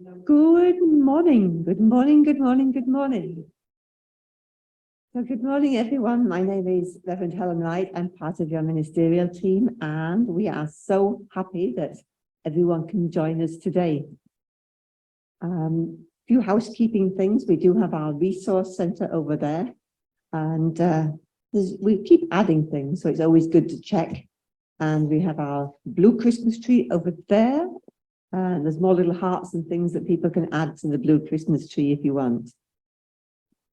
Good morning, good morning, good morning, good morning. So good morning, everyone. My name is Reverend Helen Wright. I'm part of your ministerial team, and we are so happy that everyone can join us today. Few housekeeping things. We do have our resource center over there, and we keep adding things, so it's always good to check. And we have our blue Christmas tree over there. There's more little hearts and things that people can add to the blue Christmas tree if you want.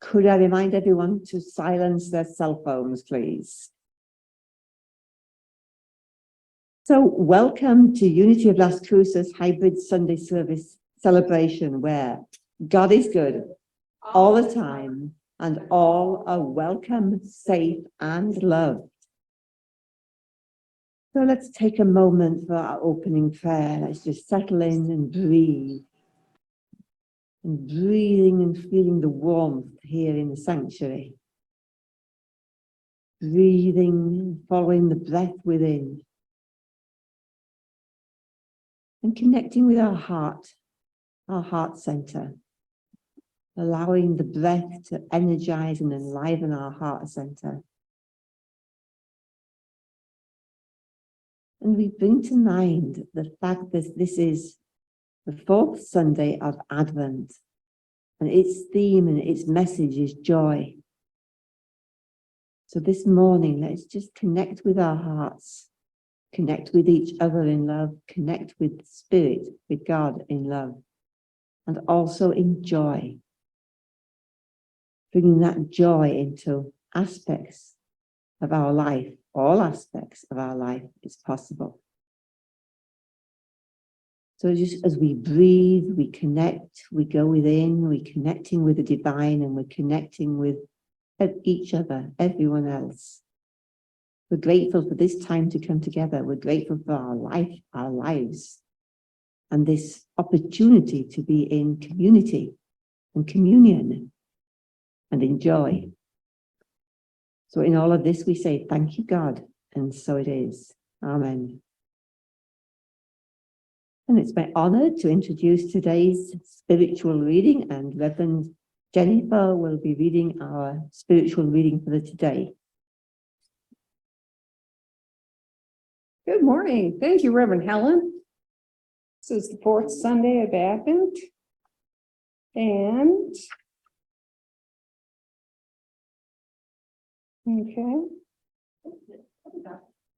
Could I remind everyone to silence their cell phones, please? So welcome to Unity of Las Cruces hybrid Sunday service celebration, where God is good all the time and all are welcome, safe and loved. So let's take a moment for our opening prayer. Let's just settle in and breathe. And breathing and feeling the warmth here in the sanctuary. Breathing, following the breath within. And connecting with our heart center. Allowing the breath to energize and enliven our heart center. And we bring to mind the fact that this is the fourth Sunday of Advent, and its theme and its message is joy. So this morning, let's just connect with our hearts, connect with each other in love, connect with Spirit, with God in love, and also in joy. Bringing that joy into aspects of our life, all aspects of our life is possible. So just as we breathe, we connect, we go within, we're connecting with the divine, and we're connecting with each other, everyone else. We're grateful for this time to come together. We're grateful for our life, our lives, and this opportunity to be in community and communion and in joy. So in all of this, we say, thank you, God, and so it is. Amen. And it's my honor to introduce today's spiritual reading, and Reverend Jennifer will be reading our spiritual reading for the today. Good morning. Thank you, Reverend Helen. This is the fourth Sunday of Advent. And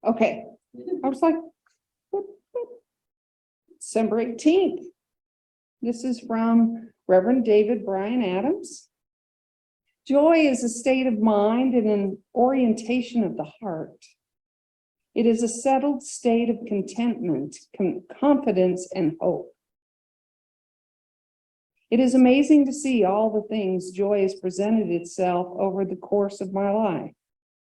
okay. I was like, December 18th. This is from Reverend David Bryan Adamz. Joy is a state of mind and an orientation of the heart. It is a settled state of contentment, confidence, and hope. It is amazing to see all the things joy has presented itself over the course of my life.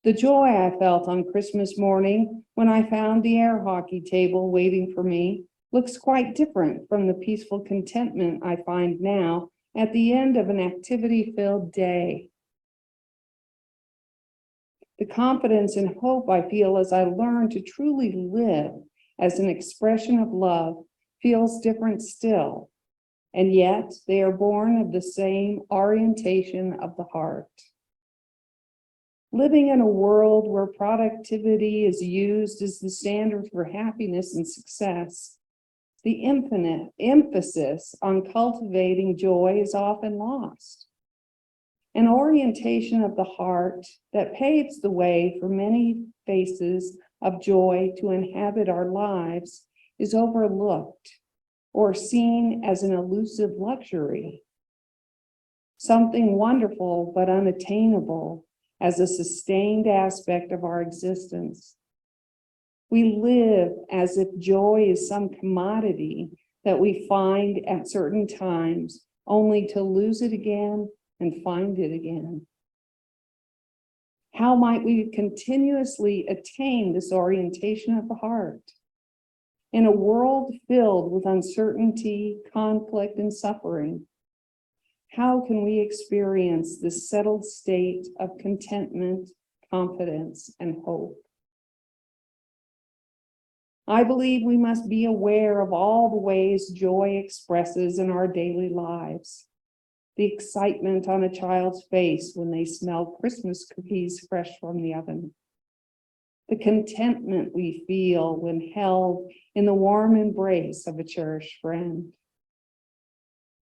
The joy I felt on Christmas morning when I found the air hockey table waiting for me looks quite different from the peaceful contentment I find now at the end of an activity-filled day. The confidence and hope I feel as I learn to truly live as an expression of love feels different still, and yet they are born of the same orientation of the heart. Living in a world where productivity is used as the standard for happiness and success, the infinite emphasis on cultivating joy is often lost. An orientation of the heart that paves the way for many faces of joy to inhabit our lives is overlooked or seen as an elusive luxury, something wonderful but unattainable as a sustained aspect of our existence. We live as if joy is some commodity that we find at certain times, only to lose it again and find it again. How might we continuously attain this orientation of the heart? In a world filled with uncertainty, conflict, and suffering, how can we experience this settled state of contentment, confidence, and hope? I believe we must be aware of all the ways joy expresses in our daily lives. The excitement on a child's face when they smell Christmas cookies fresh from the oven. The contentment we feel when held in the warm embrace of a cherished friend.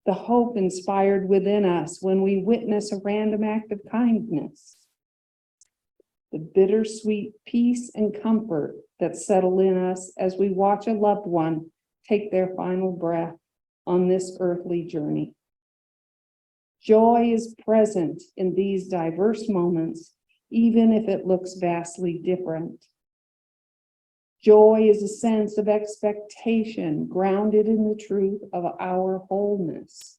The hope inspired within us when we witness a random act of kindness. The bittersweet peace and comfort that settle in us as we watch a loved one take their final breath on this earthly journey. Joy is present in these diverse moments, even if it looks vastly different. Joy is a sense of expectation grounded in the truth of our wholeness.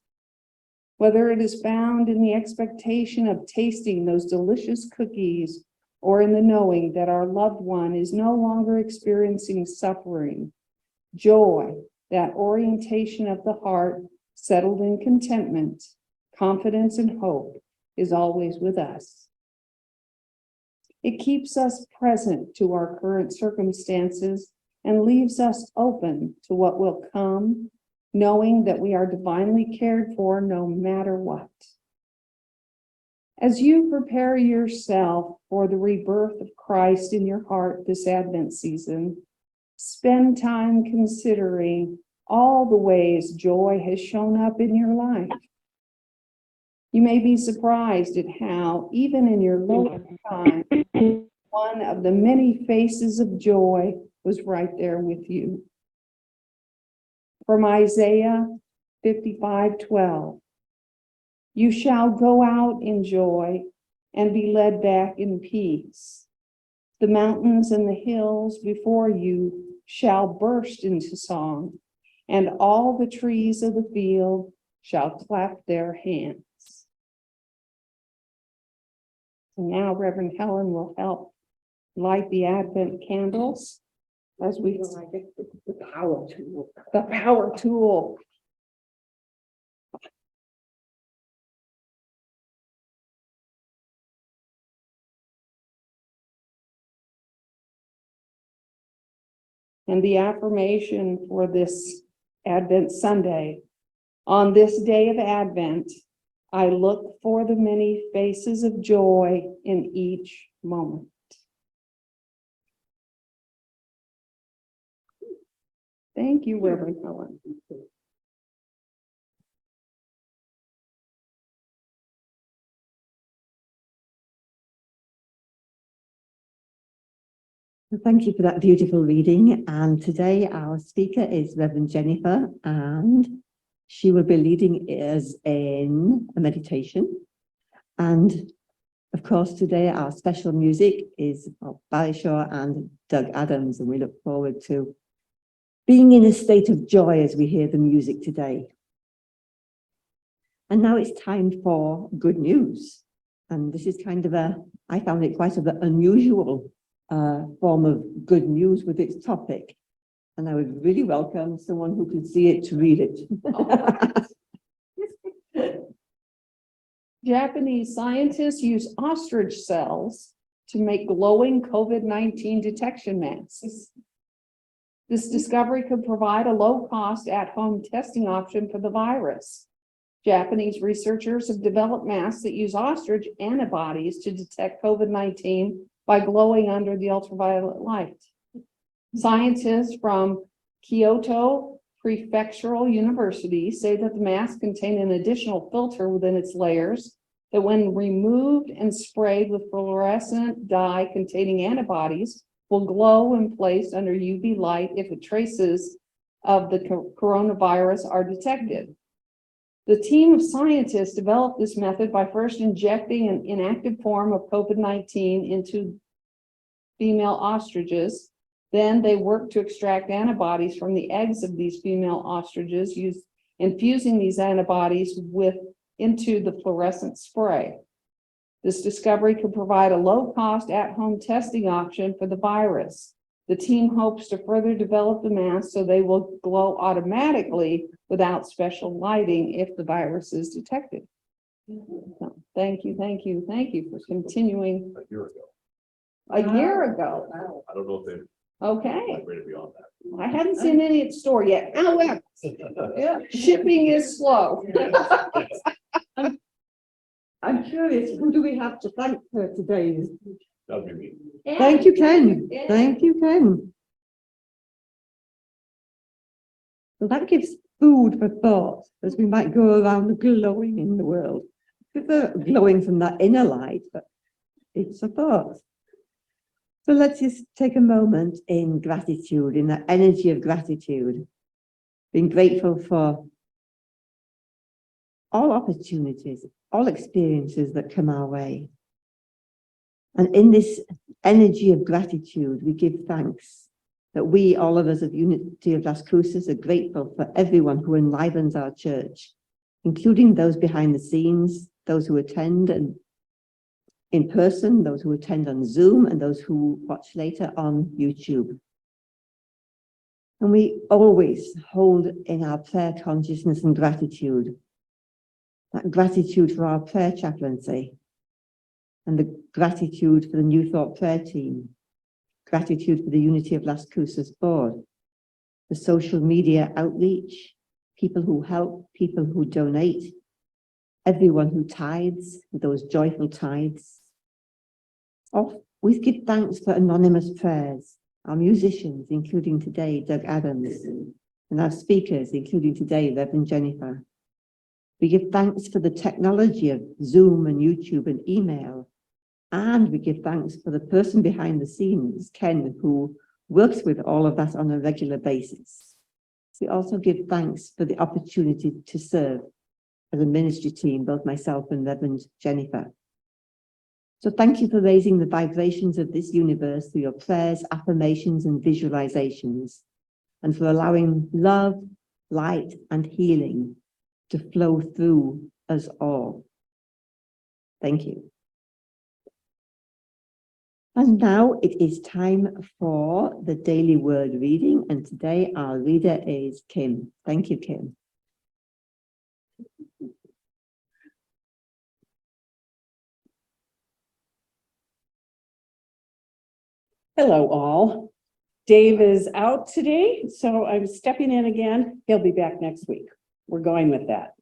Whether it is found in the expectation of tasting those delicious cookies or in the knowing that our loved one is no longer experiencing suffering, joy, that orientation of the heart settled in contentment, confidence, and hope, is always with us. It keeps us present to our current circumstances and leaves us open to what will come, knowing that we are divinely cared for no matter what. As you prepare yourself for the rebirth of Christ in your heart this Advent season, spend time considering all the ways joy has shown up in your life. You may be surprised at how, even in your lowest time, one of the many faces of joy was right there with you. From Isaiah 55:12, you shall go out in joy and be led back in peace. The mountains and the hills before you shall burst into song, and all the trees of the field shall clap their hands. Now Reverend Helen will help light the Advent candles as we the power tool. The power tool. And the affirmation for this Advent Sunday: on this day of Advent, I look for the many faces of joy in each moment. Thank you, Reverend Helen. Thank you for that beautiful reading. And today our speaker is Reverend Jennifer, and she will be leading us in a meditation. And of course, today our special music is Barry Shaw and Doug Adamz, and we look forward to being in a state of joy as we hear the music today. And now it's time for good news. And this is kind of I found it quite an unusual form of good news with its topic. And I would really welcome someone who can see it to read it. Japanese scientists use ostrich cells to make glowing COVID-19 detection masks. This discovery could provide a low-cost at-home testing option for the virus. Japanese researchers have developed masks that use ostrich antibodies to detect COVID-19 by glowing under the ultraviolet light. Scientists from Kyoto Prefectural University say that the masks contain an additional filter within its layers that, when removed and sprayed with fluorescent dye containing antibodies, will glow when placed under UV light if the traces of the coronavirus are detected. The team of scientists developed this method by first injecting an inactive form of COVID-19 into female ostriches. Then they worked to extract antibodies from the eggs of these female ostriches, infusing these antibodies into the fluorescent spray. This discovery could provide a low-cost at-home testing option for the virus. The team hopes to further develop the mask so they will glow automatically without special lighting if the virus is detected. So, thank you for continuing. A year ago. A year ago. I don't know if they Okay, Way to be on that. I haven't seen any at the store yet. However, shipping is slow. I'm curious, who do we have to thank for today? That'd be me. Thank you, Ken. Thank you, Ken. Well, that gives food for thought as we might go around glowing in the world. Glowing from that inner light, but it's a thought. So let's just take a moment in gratitude, in that energy of gratitude, being grateful for all opportunities, all experiences that come our way. And in this energy of gratitude, we give thanks that we, all of us of Unity of Las Cruces, are grateful for everyone who enlivens our church, including those behind the scenes, those who attend and in person, those who attend on Zoom, and those who watch later on YouTube. And we always hold in our prayer consciousness and gratitude, that gratitude for our prayer chaplaincy, and the gratitude for the New Thought prayer team, gratitude for the Unity of Las Cruces board, the social media outreach, people who help, people who donate, everyone who tithes, those joyful tithes. We give thanks for anonymous prayers, our musicians, including today, Doug Adamz, and our speakers, including today, Reverend Jennifer. We give thanks for the technology of Zoom and YouTube and email, and we give thanks for the person behind the scenes, Ken, who works with all of that on a regular basis. We also give thanks for the opportunity to serve as a ministry team, both myself and Reverend Jennifer. So thank you for raising the vibrations of this universe through your prayers, affirmations, and visualizations, and for allowing love, light, and healing to flow through us all. Thank you. And now it is time for the daily word reading, and today our reader is Kim. Thank you, Kim. Hello, all. Dave is out today, so I'm stepping in again. He'll be back next week. We're going with that.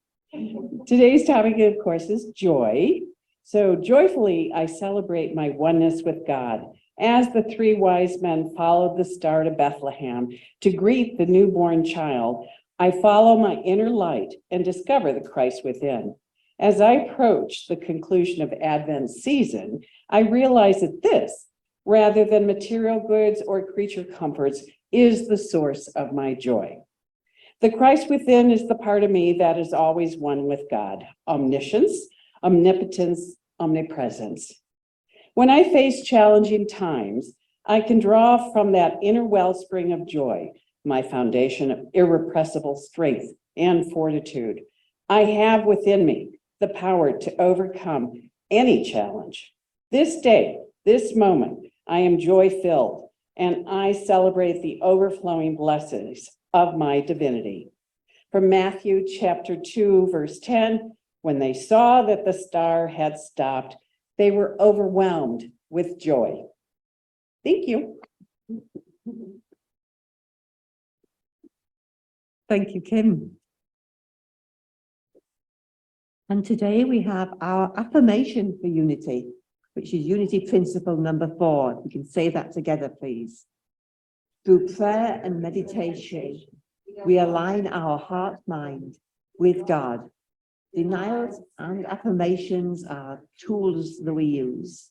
Today's topic, of course, is joy. So joyfully, I celebrate my oneness with God. As the three wise men followed the star to Bethlehem to greet the newborn child, I follow my inner light and discover the Christ within. As I approach the conclusion of Advent season, I realize that this, rather than material goods or creature comforts, is the source of my joy. The Christ within is the part of me that is always one with God, omniscience, omnipotence, omnipresence. When I face challenging times, I can draw from that inner wellspring of joy, my foundation of irrepressible strength and fortitude. I have within me the power to overcome any challenge. This day, this moment, I am joy-filled, and I celebrate the overflowing blessings of my divinity. From Matthew chapter 2, verse 10, when they saw that the star had stopped, they were overwhelmed with joy. Thank you. Thank you, Kim. And today we have our affirmation for unity, which is unity principle number 4. We can say that together, please. Through prayer and meditation, we align our heart-mind with God. Denials and affirmations are tools that we use.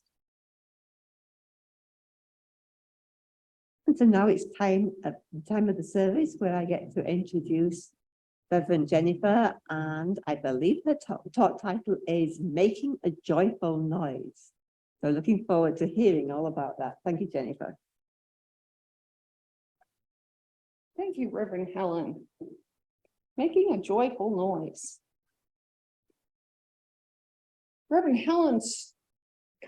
And so now it's time at the time of the service where I get to introduce Reverend Jennifer, and I believe her talk title is Making a Joyful Noise. So looking forward to hearing all about that. Thank you, Jennifer. Thank you, Reverend Helen. Making a joyful noise. Reverend Helen's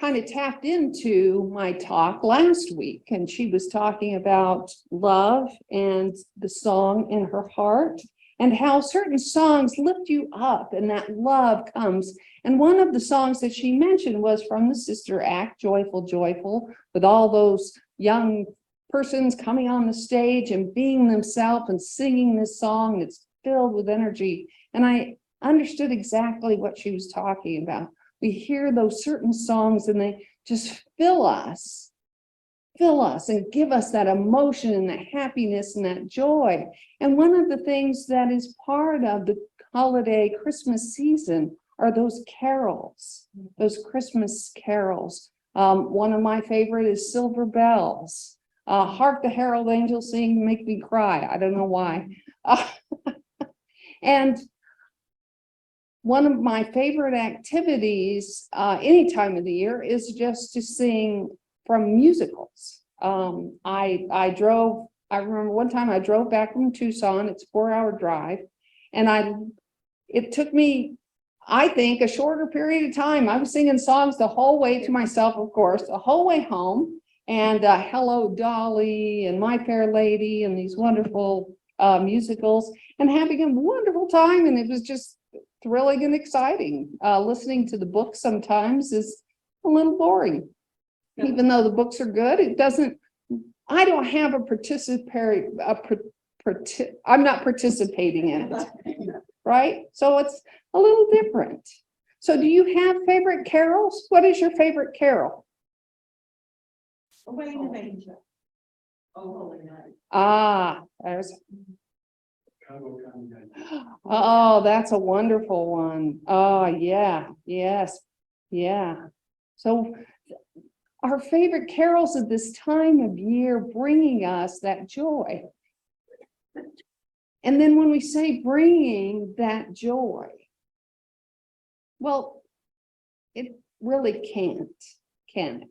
kind of tapped into my talk last week, and she was talking about love and the song in her heart and how certain songs lift you up and that love comes. And one of the songs that she mentioned was from the Sister Act, Joyful, Joyful, with all those young person's coming on the stage and being themselves and singing this song that's filled with energy. And I understood exactly what she was talking about. We hear those certain songs and they just fill us and give us that emotion and that happiness and that joy. And one of the things that is part of the holiday Christmas season are those carols, those Christmas carols. One of my favorite is Silver Bells. Hark the Herald Angels Sing, make me cry. I don't know why. And one of my favorite activities any time of the year is just to sing from musicals. I remember one time I drove back from Tucson. It's a 4-hour drive. And it took me, I think, a shorter period of time. I was singing songs the whole way to myself, of course, the whole way home. And Hello, Dolly, and My Fair Lady, and these wonderful musicals, and having a wonderful time. And it was just thrilling and exciting. Listening to the books sometimes is a little boring. Even though the books are good, I don't have I'm not participating in it, right? So it's a little different. So do you have favorite carols? What is your favorite carol? Away in the manger. Oh, holy night. Ah, there's, Congo County. oh, that's a wonderful one. Oh, yeah, yes, yeah. So our favorite carols at this time of year bringing us that joy. And then when we say bringing that joy, well, it really can't, can it?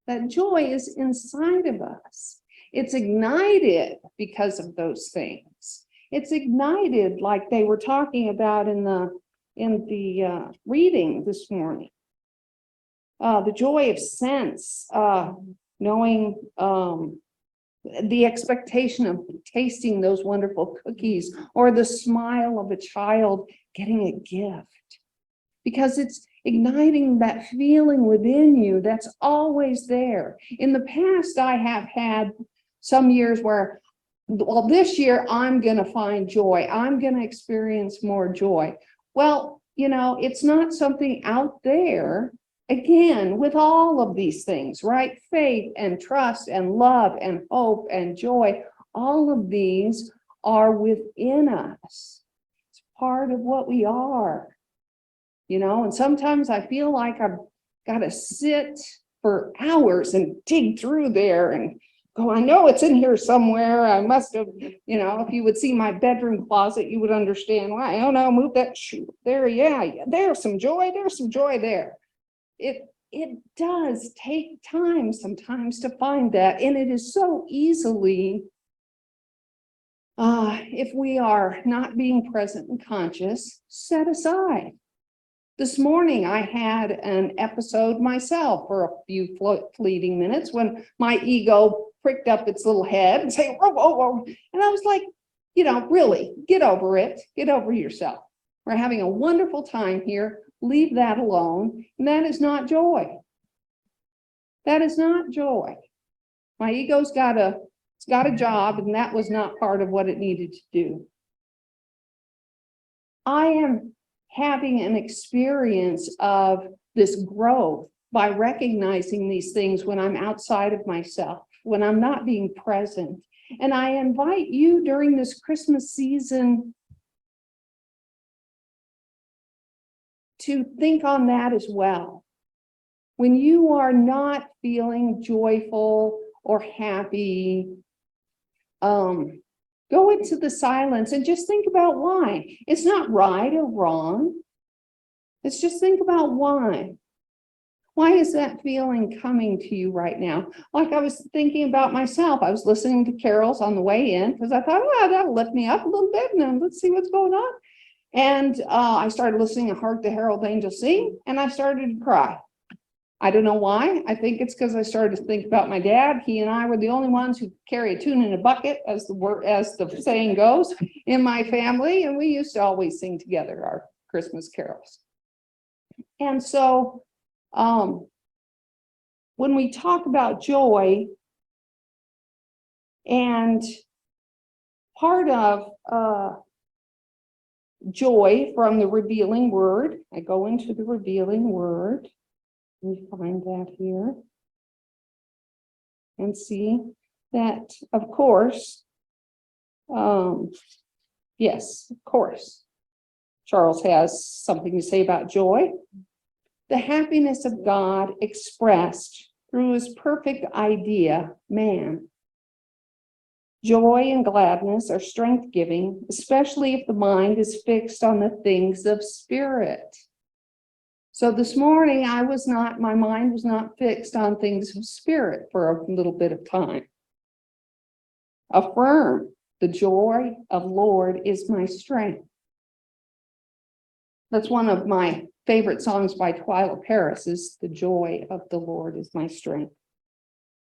That joy is inside of us. It's ignited because of those things. It's ignited like they were talking about in the reading this morning. The joy of sense, knowing the expectation of tasting those wonderful cookies, or the smile of a child getting a gift, because it's igniting that feeling within you that's always there. In the past, I have had some years where, well, this year I'm going to find joy. I'm going to experience more joy. Well, you know, it's not something out there. Again, with all of these things, right? Faith and trust and love and hope and joy, all of these are within us. It's part of what we are, you know, and sometimes I feel like I've got to sit for hours and dig through there and go, I know it's in here somewhere. I must have, you know, if you would see my bedroom closet, you would understand why. Oh no, move that shoe there. Yeah, there's some joy. There's some joy there. It does take time sometimes to find that, and it is so easily, if we are not being present and conscious, set aside. This morning I had an episode myself for a few fleeting minutes when my ego pricked up its little head and say, whoa, whoa, whoa. And I was like, you know, really, get over it, get over yourself. We're having a wonderful time here. Leave that alone. And that is not joy. That is not joy. My ego's got a job, and that was not part of what it needed to do. I am having an experience of this growth by recognizing these things when I'm outside of myself, when I'm not being present. And I invite you during this Christmas season to think on that as well. When you are not feeling joyful or happy, go into the silence and just think about why. It's not right or wrong. It's just think about why. Why is that feeling coming to you right now? Like I was thinking about myself. I was listening to carols on the way in because I thought, oh, that'll lift me up a little bit, and then let's see what's going on. And I started listening to Hark the Herald Angels Sing, and I started to cry. I don't know why. I think it's because I started to think about my dad. He and I were the only ones who carry a tune in a bucket, as the saying goes, in my family, and we used to always sing together our Christmas carols. And so, when we talk about joy, And part of joy from the revealing word, I go into the revealing word. Let me find that here. And see that, of course, yes, of course, Charles has something to say about joy. The happiness of God expressed through his perfect idea, man. Joy and gladness are strength-giving, especially if the mind is fixed on the things of spirit. So this morning, my mind was not fixed on things of spirit for a little bit of time. Affirm, the joy of Lord is my strength. That's one of my favorite songs by Twyla Paris, is the joy of the Lord is my strength.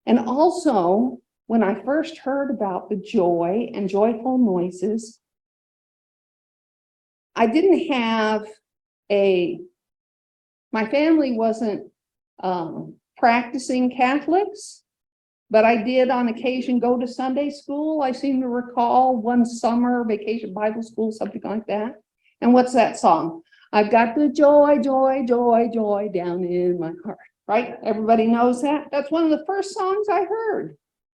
And also, when I first heard about the joy and joyful noises, I didn't have my family wasn't practicing Catholics, but I did on occasion go to Sunday school. I seem to recall one summer vacation Bible school, something like that. And what's that song? I've got the joy, joy, joy, joy down in my heart, right? Everybody knows that? That's one of the first songs I heard.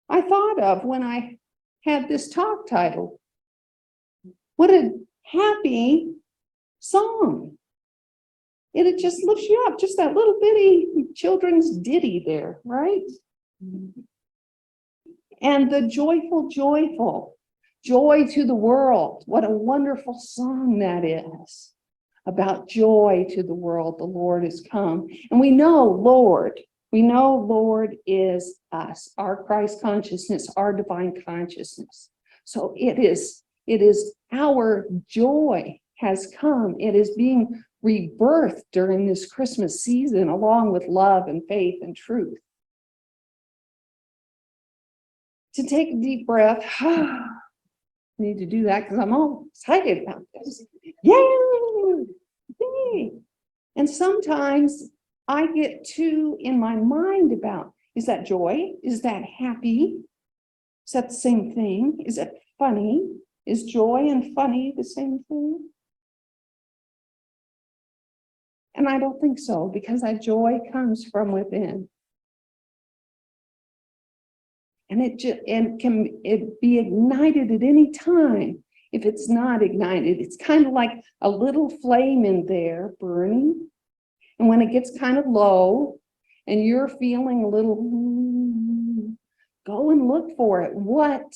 I thought of when I had this talk title. What a happy song. It just lifts you up, just that little bitty children's ditty there, right? And the joyful, joyful, joy to the world. What a wonderful song that is. About joy to the world, the Lord has come. And we know Lord is us, our Christ consciousness, our divine consciousness. So it is our joy has come. It is being rebirthed during this Christmas season, along with love and faith and truth. To take a deep breath. I need to do that because I'm all excited about this. Yay! Yay! And sometimes I get too in my mind about, is that joy? Is that happy? Is that the same thing? Is it funny? Is joy and funny the same thing? And I don't think so, because that joy comes from within. And can be ignited at any time. If it's not ignited, it's kind of like a little flame in there burning. And when it gets kind of low and you're feeling a little, go and look for it. What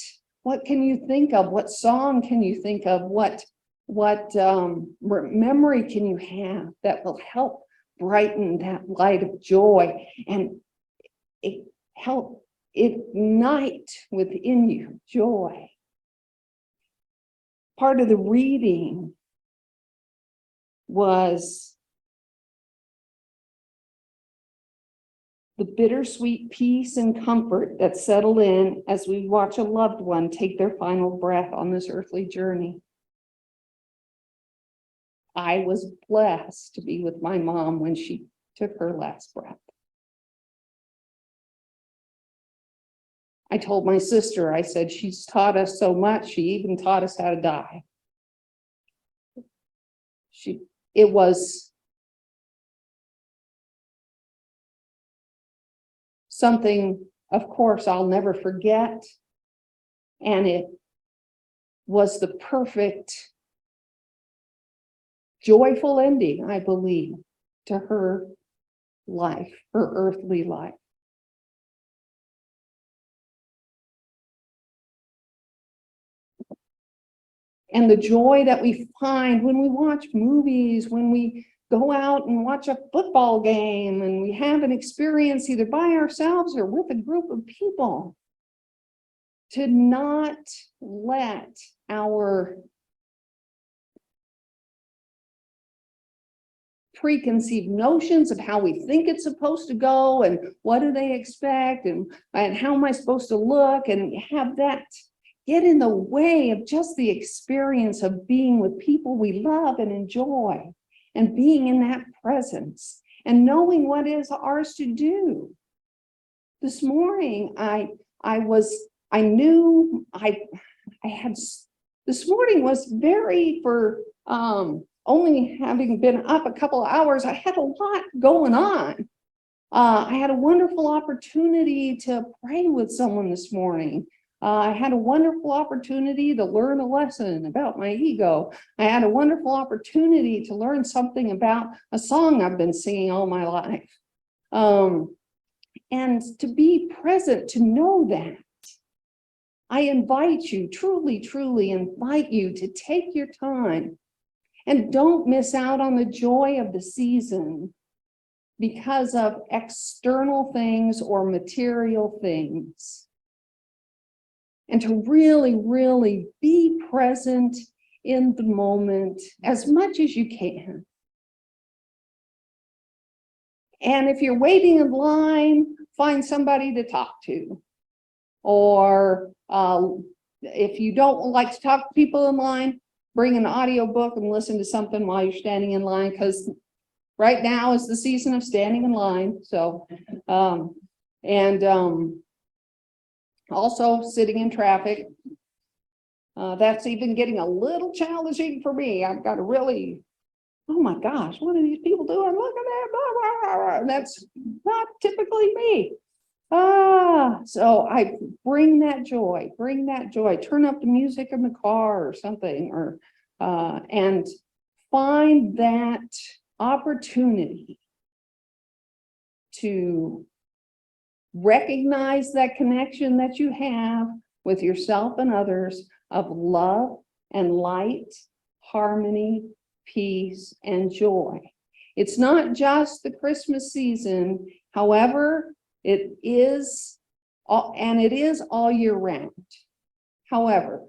can you think of? What song can you think of? What memory can you have that will help brighten that light of joy and help ignite within you joy? Part of the reading was the bittersweet peace and comfort that settle in as we watch a loved one take their final breath on this earthly journey. I was blessed to be with my mom when she took her last breath. I told my sister, I said, she's taught us so much, she even taught us how to die. It was something, of course, I'll never forget. And it was the perfect, joyful ending, I believe, to her life, her earthly life. And the joy that we find when we watch movies, when we go out and watch a football game, and we have an experience either by ourselves or with a group of people, to not let our preconceived notions of how we think it's supposed to go and what do they expect and how am I supposed to look, and have that get in the way of just the experience of being with people we love and enjoy, and being in that presence and knowing what is ours to do. This morning, I I knew I had, this morning was very, for only having been up a couple of hours, I had a lot going on. I had a wonderful opportunity to pray with someone this morning. I had a wonderful opportunity to learn a lesson about my ego. I had a wonderful opportunity to learn something about a song I've been singing all my life. And to be present, to know that. I invite you, truly, truly invite you to take your time and don't miss out on the joy of the season because of external things or material things. And to really, really be present in the moment as much as you can. And if you're waiting in line, find somebody to talk to. Or if you don't like to talk to people in line, bring an audiobook and listen to something while you're standing in line, because right now is the season of standing in line. So, also sitting in traffic. That's even getting a little challenging for me. I've got to really, oh my gosh, what are these people doing? Look at that, blah, blah, blah. And that's not typically me. So I bring that joy, turn up the music in the car or something, or, and find that opportunity to recognize that connection that you have with yourself and others of love and light, harmony, peace, and joy. It's not just the Christmas season, however, it is all year round. However,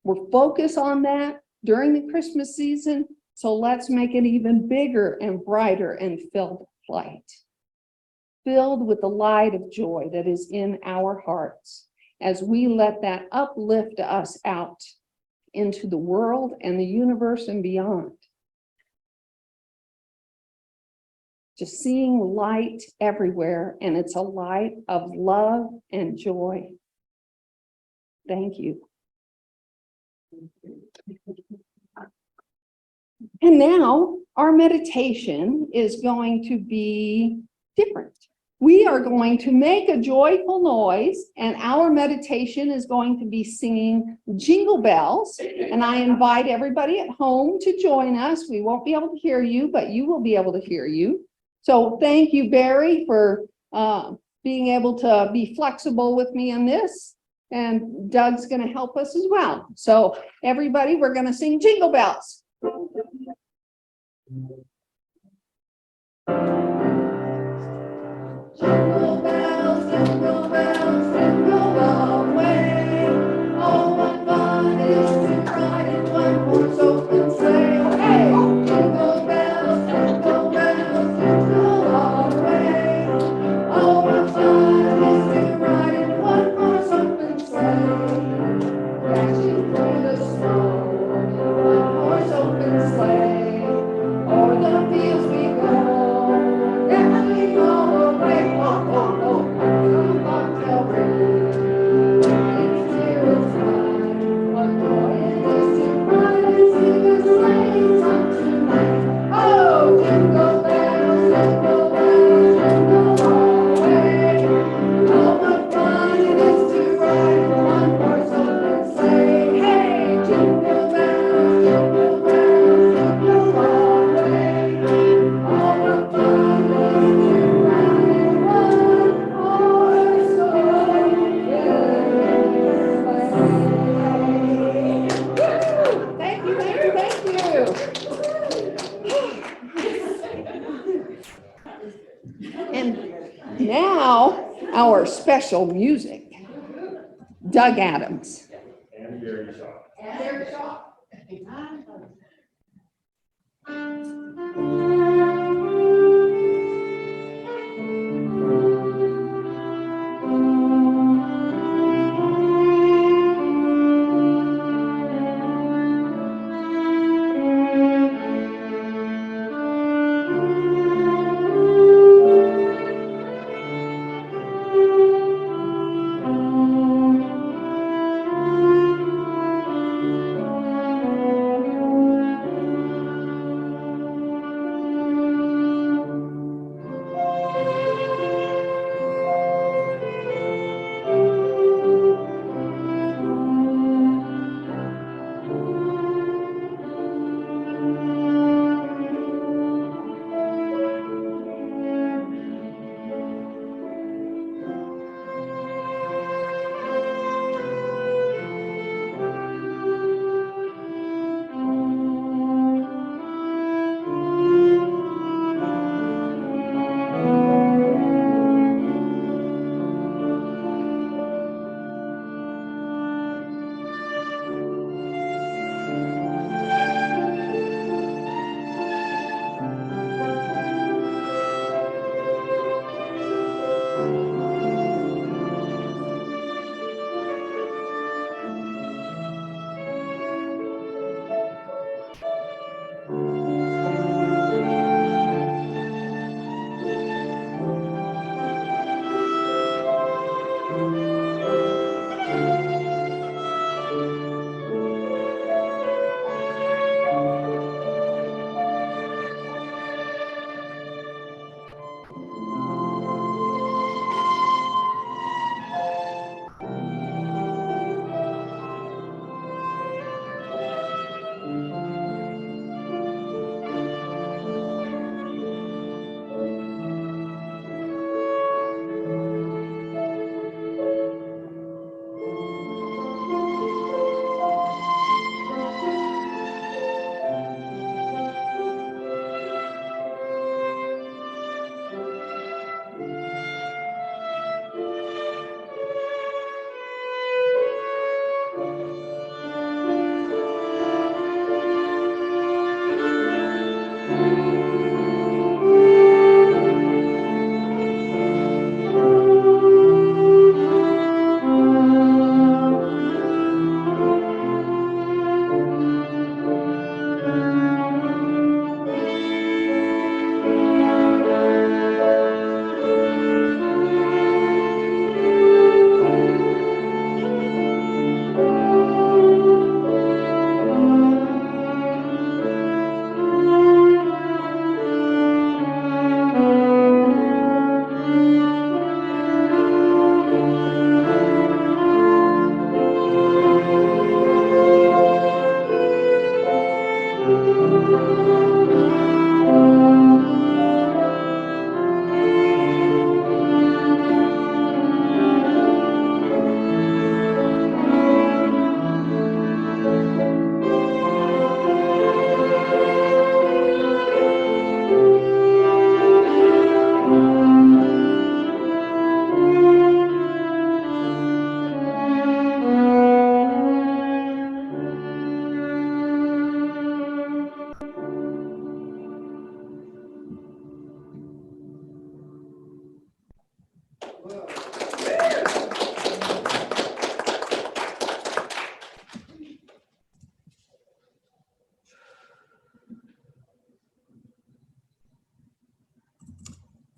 we're focused on that during the Christmas season, so let's make it even bigger and brighter and filled with light. Filled with the light of joy that is in our hearts as we let that uplift us out into the world and the universe and beyond. Just seeing light everywhere, and it's a light of love and joy. Thank you. And now our meditation is going to be different. We are going to make a joyful noise, and our meditation is going to be singing Jingle Bells. And I invite everybody at home to join us. We won't be able to hear you, but you will be able to hear you. So thank you, Barry, for being able to be flexible with me in this. And Doug's going to help us as well. So everybody, we're going to sing Jingle Bells. Jingle bells, jingle bells, jingle all the way. Oh, what fun it is to ride in one horse open sleigh. Hey! Jingle bells, jingle all the way. Oh, what fun it is to ride in one horse open sleigh. Dashing through the snow in one horse open sleigh. O'er the fields we go, dashing all the way. Oh, oh, oh, come bobtail ring. It's clear as time. What joy it is to ride and sing a sleighing song tonight. Oh, jingle bells, jingle all the way. Oh, what fun it is to ride in one horse open sleigh. Hey, jingle bells, jingle all the way. Oh, what fun it is to ride in one horse open sleigh. Thank you, thank you, thank you. And now our special music, Doug Adamz. And very soft.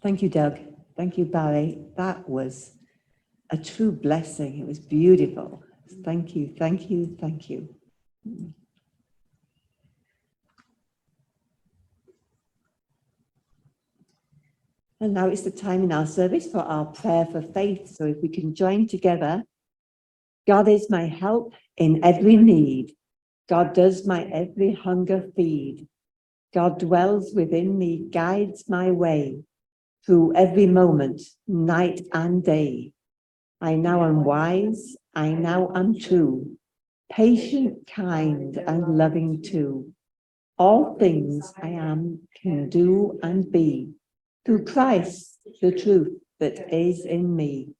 Thank you, Doug. Thank you, Barry. That was a true blessing. It was beautiful. Thank you, thank you, thank you. And now it's the time in our service for our prayer for faith. So if we can join together. God is my help in every need. God does my every hunger feed. God dwells within me, guides my way through every moment, night and day. I now am wise, I now am true, patient, kind, and loving too. All things I am, can do, and be, through Christ, the truth that is in me.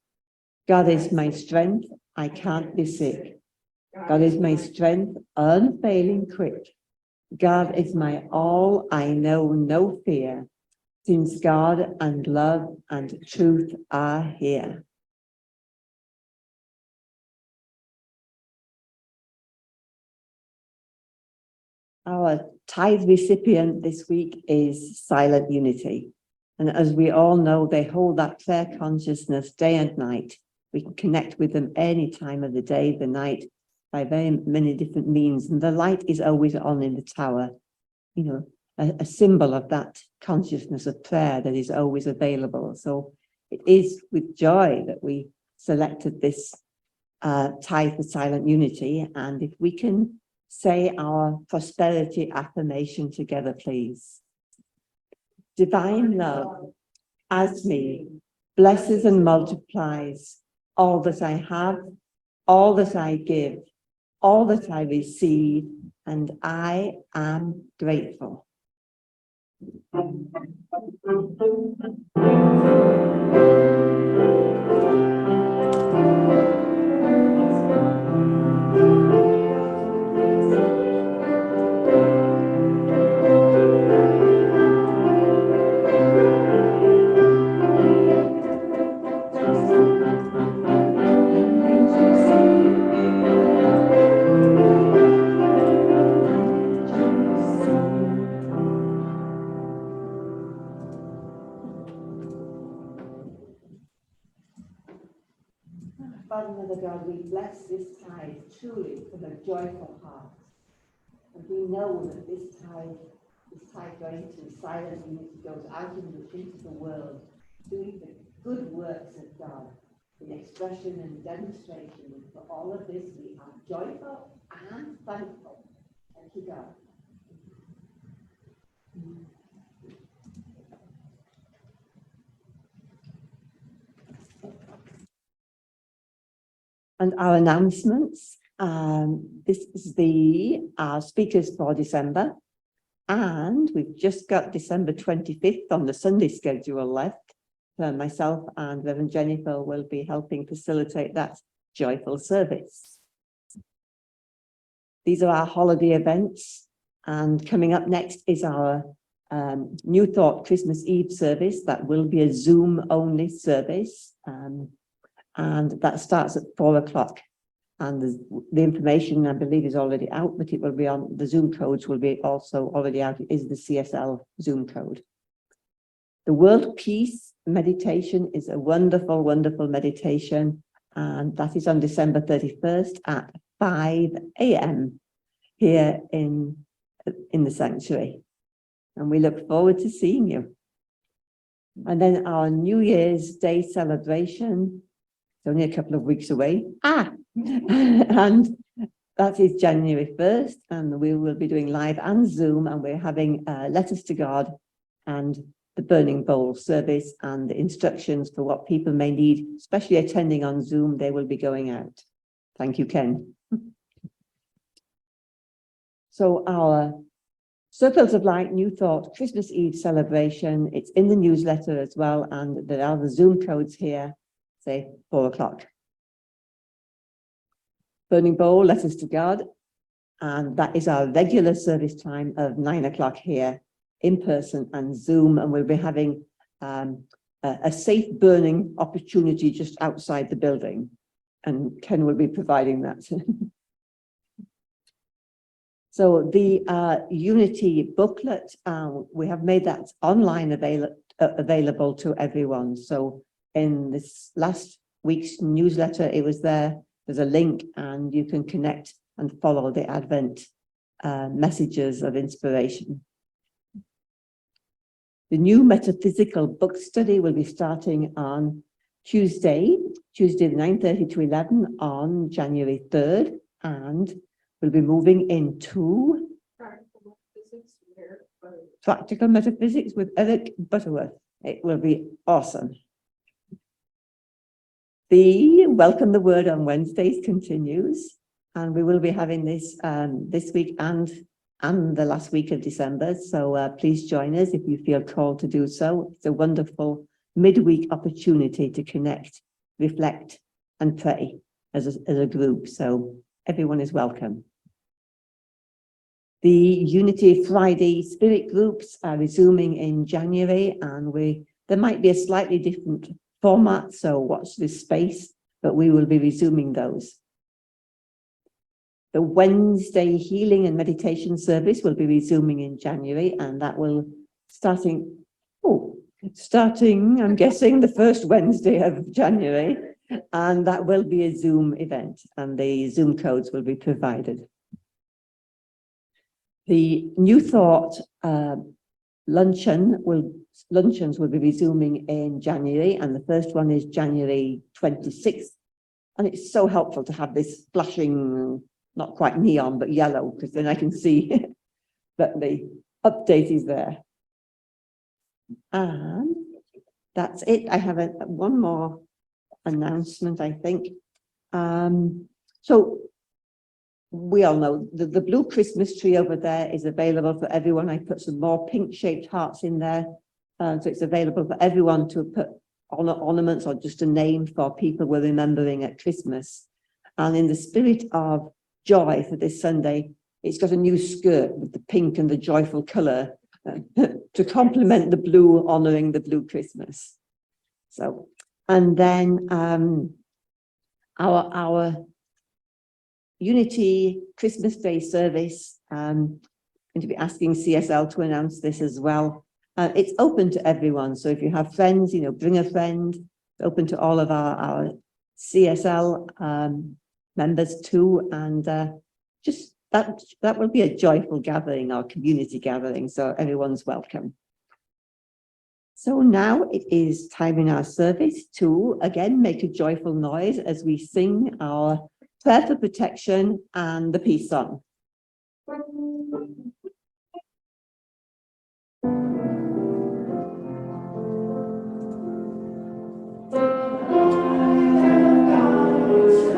God is my strength, I can't be sick. God is my strength, unfailing quick. God is my all, I know no fear, since God and love and truth are here. Our tithe recipient this week is Silent Unity. And as we all know, they hold that prayer consciousness day and night. We can connect with them any time of the day, the night, by very many different means. And the light is always on in the tower, you know, a symbol of that consciousness of prayer that is always available. So it is with joy that we selected this tithe for Silent Unity. And if we can say our prosperity affirmation together, please. Divine love, as me, blesses and multiplies all that I have, all that I give, all that I receive, and I am grateful. Father, Mother God, we bless this tithe truly from a joyful heart. And we know that this tithe going to Silent Unity goes out into the world, doing the good works of God in expression and demonstration. And for all of this, we are joyful and thankful. Thank you, God. And our announcements, this is our speakers for December, and we've just got December 25th on the Sunday schedule left. Myself and Reverend Jennifer will be helping facilitate that joyful service. These are our holiday events, and coming up next is our New Thought Christmas Eve service. That will be a Zoom-only service. And that starts at 4 o'clock. And the information, I believe, is already out, but it will be on the Zoom codes will be also already out. It is the CSL Zoom code. The World Peace meditation is a wonderful, wonderful meditation. And that is on December 31st at 5 a.m. here in the sanctuary. And we look forward to seeing you. And then our New Year's Day celebration, only a couple of weeks away. And that is January 1st, and we will be doing live and Zoom, and we're having letters to God and the burning bowl service and the instructions for what people may need, especially attending on Zoom. They will be going out. Thank you, Ken. So our Circles of Light New Thought Christmas Eve celebration, it's in the newsletter as well, and there are the Zoom codes here. Say 4 o'clock. Burning bowl, letters to God, and that is our regular service time of 9 o'clock here in person and Zoom, and we'll be having a safe burning opportunity just outside the building, and Ken will be providing that. So the Unity booklet, we have made that online available to everyone. So in this last week's newsletter, it was there. There's a link and you can connect and follow the Advent messages of inspiration. The new metaphysical book study will be starting on Tuesday the 9:30 to 11 on January 3rd, and we'll be moving into Practical Metaphysics with Eric Butterworth. It will be awesome. The Welcome the Word on Wednesdays continues, and we will be having this this week and the last week of December. So please join us if you feel called to do so. It's a wonderful midweek opportunity to connect, reflect, and pray as a group. So everyone is welcome. The Unity Friday Spirit groups are resuming in January, and there might be a slightly different format, so watch this space, but we will be resuming those. The Wednesday healing and meditation service will be resuming in January, and that will starting, I'm guessing, the first Wednesday of January, and that will be a Zoom event, and the Zoom codes will be provided. The New Thought luncheons will be resuming in January, and the first one is January 26th. And it's so helpful to have this flashing, not quite neon, but yellow, because then I can see that the update is there. And that's it. I have one more announcement, I think. So we all know the blue Christmas tree over there is available for everyone. I put some more pink shaped hearts in there. So it's available for everyone to put on ornaments or just a name for people we're remembering at Christmas. And in the spirit of joy for this Sunday, it's got a new skirt with the pink and the joyful color to complement the blue, honoring the blue Christmas. So, and then our Unity Christmas Day service, I'm going to be asking CSL to announce this as well. It's open to everyone. So if you have friends, bring a friend. It's open to all of our CSL members too. And just that will be a joyful gathering, our community gathering. So everyone's welcome. So now it is time in our service to again make a joyful noise as we sing our prayer for protection and the peace song. God is